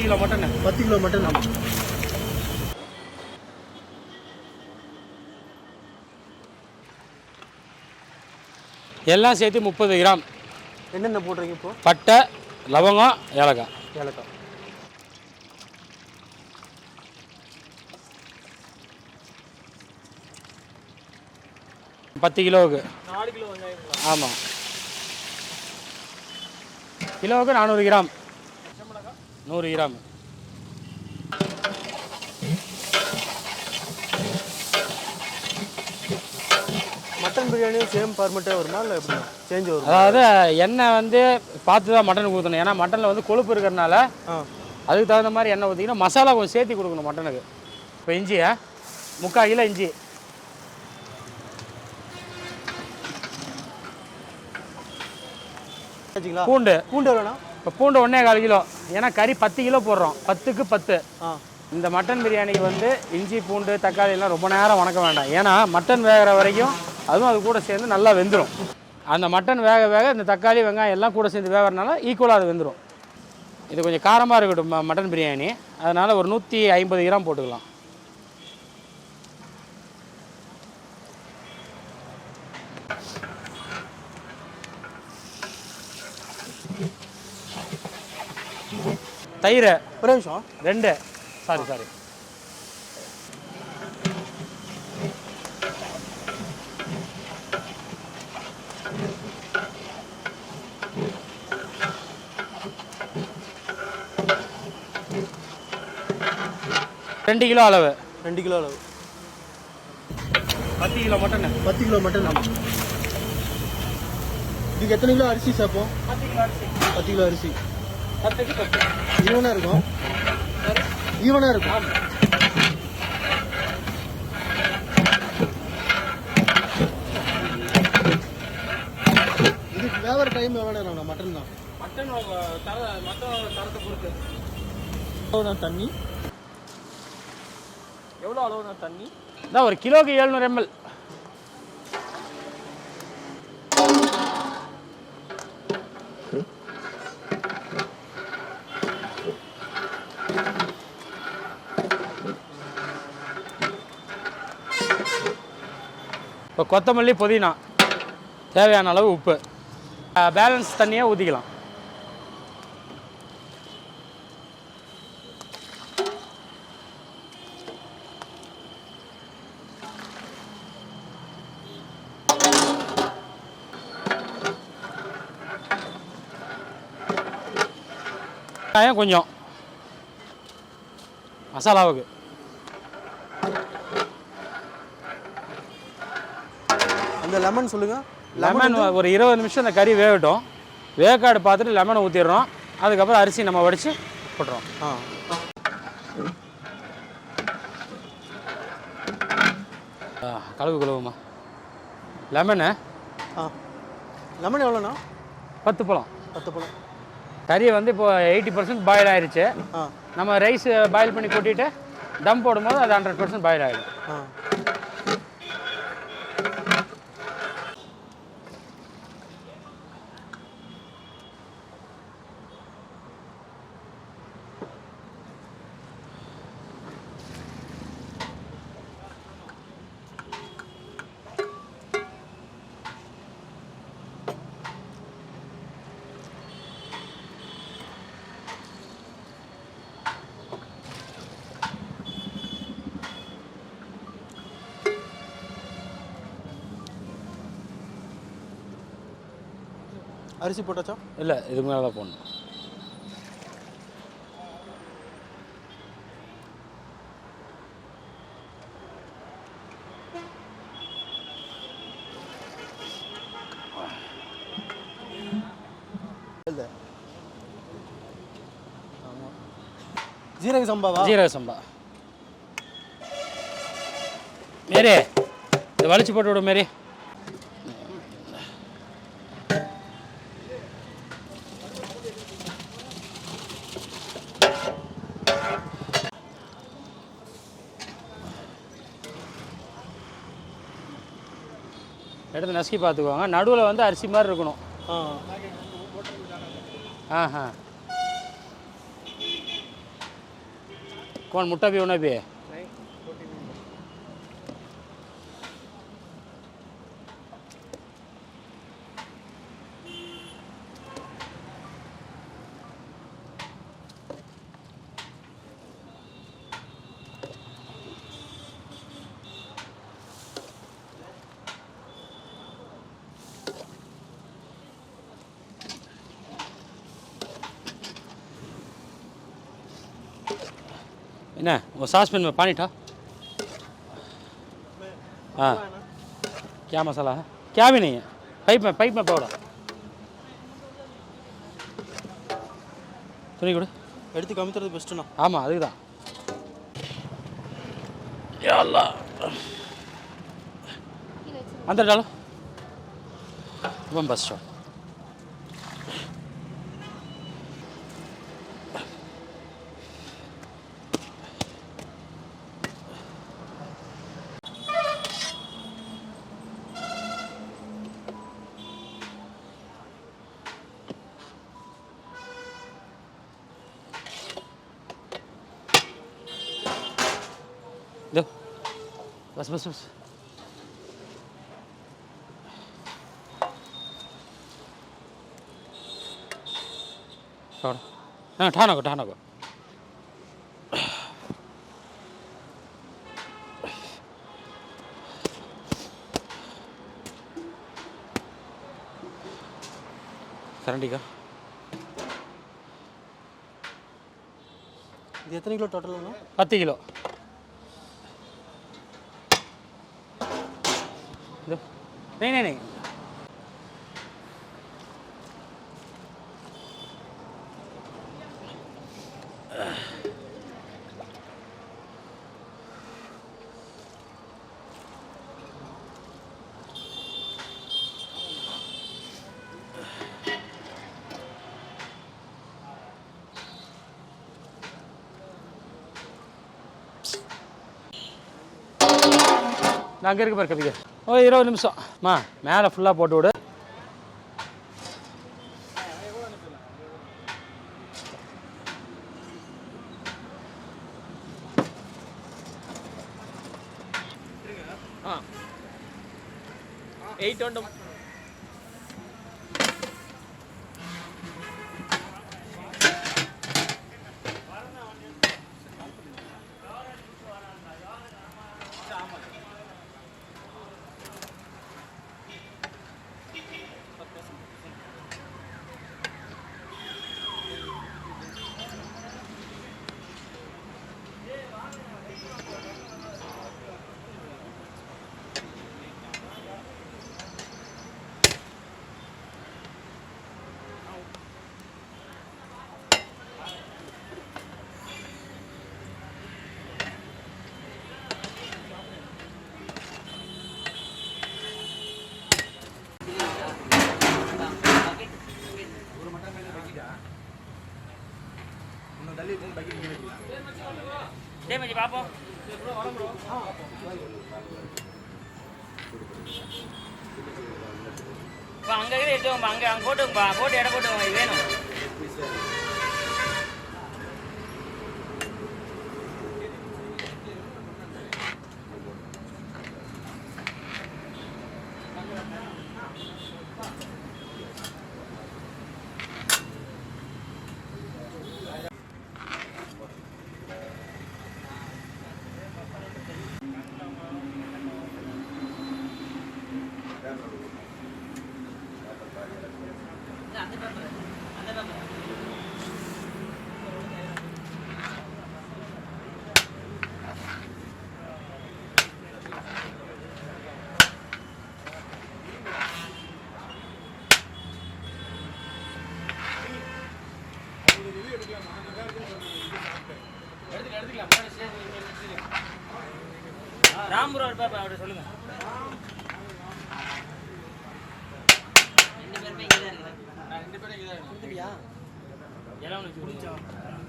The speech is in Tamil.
Kilo mutton. 10 kilo mutton. ஆமாம். எல்லாம் சேர்த்து 30 கிராம். என்னென்ன போடுறீங்க இப்போ? பட்டை, லவங்கம், ஏலக்காய். 10 கிலோவுக்கு 4 கிலோ வெங்காயம். ஆமாம். கிலோவுக்கு 400 கிராம். 100 கிராம். மட்டன் பிரியாணியும் சேம் ஃபார்மெட்டே வருமா இல்லை எப்படி சேஞ்ச் வரும்? அதாவது எண்ணெய் வந்து பார்த்து தான் மட்டன் ஊற்றணும். ஏன்னா மட்டனில் வந்து கொழுப்பு இருக்கிறனால அதுக்கு தகுந்த மாதிரி எண்ணெய் ஊற்றிங்கன்னா மசாலா கொஞ்சம் சேர்த்து கொடுக்கணும் மட்டனுக்கு. இப்போ இஞ்சியா 3/4 கிலோ இஞ்சி. பூண்டு எவ்வளோண்ணா? இப்போ பூண்டு 1.25 கிலோ. ஏன்னா கறி 10 கிலோ போடுறோம். 10க்கு 10. இந்த மட்டன் பிரியாணிக்கு வந்து இஞ்சி பூண்டு தக்காளி எல்லாம் ரொம்ப நேரம் வணக்க வேண்டாம். ஏன்னா மட்டன் வேகிற வரைக்கும் அதுவும் அது கூட சேர்ந்து நல்லா வெந்துடும். அந்த மட்டன் வேக வேக இந்த தக்காளி வெங்காயம் எல்லாம் கூட சேர்ந்து வேகிறனால ஈக்குவலாக அது வெந்துடும். இது கொஞ்சம் காரமாக இருக்கட்டும் மட்டன் பிரியாணி. அதனால் ஒரு 150 கிராம் போட்டுக்கலாம். தயிர் ஒரு நிமிஷம். 2. சாரி 2 கிலோ அளவு. 2 கிலோ அளவு. 10 கிலோ மட்டன். 10 kilo mutton. ஆமாம். இதுக்கு எத்தனை கிலோ அரிசி சேர்ப்போம்? 10 கிலோ அரிசி. 10 கிலோ அரிசி. 10க்கு 10. ஈவனாக இருக்கும். ஈவனாக இருக்கும். இதுக்கு வேகிற டைம் எவ்வளோ நேரம்? மட்டன் தான். மட்டன் தரத்தை பொறுத்து. எவ்வளோ தண்ணி? எவ்வளோ அளவுனா தண்ணி? இதான் ஒரு கிலோக்கு 700 ml. இப்போ கொத்தமல்லி புதினா தேவையான அளவு உப்பு பேலன்ஸ் தண்ணியை ஊற்றிக்கலாம். கொஞ்சம் மசாலாவுக்கு அந்த லெமன் சொல்லுங்கள். லெமன் ஒரு 20 நிமிஷம் அந்த கறி வேகட்டும். வேக்காடு பார்த்துட்டு லெமனை ஊற்றிடுறோம். அதுக்கப்புறம் அரிசி நம்ம வடித்து போட்டுறோம். கழுவுமா லெமனு. லெமன் எவ்வளோண்ணா? 10 பழம். 10 பழம். கறி வந்து இப்போ 80% பாயில் ஆயிடுச்சு. நம்ம ரைஸ் பாயில் பண்ணி கொட்டிட்டு தம் போடும்போது அது 100% பாயில் ஆகிடும். அரிசி போட்டாச்சா? இல்லை, இதுக்கு மேலே தான் போடணும். ஜீரக சம்பாவா? ஜீரக சம்பா. மேரி இதை வலிச்சு போட்டு விடு மேரி. எடுத்து நசுக்கி பார்த்துக்குவாங்க. நடுவில் வந்து அரிசி மாதிரி இருக்கணும். कौन मुट्टा भी होना भी है? ना वो सास पैन में पानी था। हाँ क्या मसाला है? क्या भी नहीं है, पाइप में पाउडर துணி கொடு. எடுத்து கமித்துறது பெஸ்ட்டுண்ணா. ஆமாம் அதுதான். யா அல்லாஹ் अंदर डालो. बस शॉट. दो बस बस बस. हाँ ठाना को கரண்டிக்கா. இது எத்தனை கிலோ டோட்டலுங்க? 10 கிலோ. नहीं நான் அங்கே இருக்க பாரு கவிதை. ஓ 20 நிமிஷம்மா மேலே ஃபுல்லாக போட்டு விடு. ஆ 8 ஒன்று. டேமேஜ் பாப்போம். அங்கே எடுத்துவோம்பா, அங்கே போட்டுவோம்பா, போட்டு இடம் போட்டுவோம். இது வேணும். ராம்பூர் அப்படி சொல்லுங்க. ரெண்டு பேருமே இங்கே தான் இருக்கு. 2 பேரும் இங்கே தான் இருக்கு. எல்லாம் ஒன்று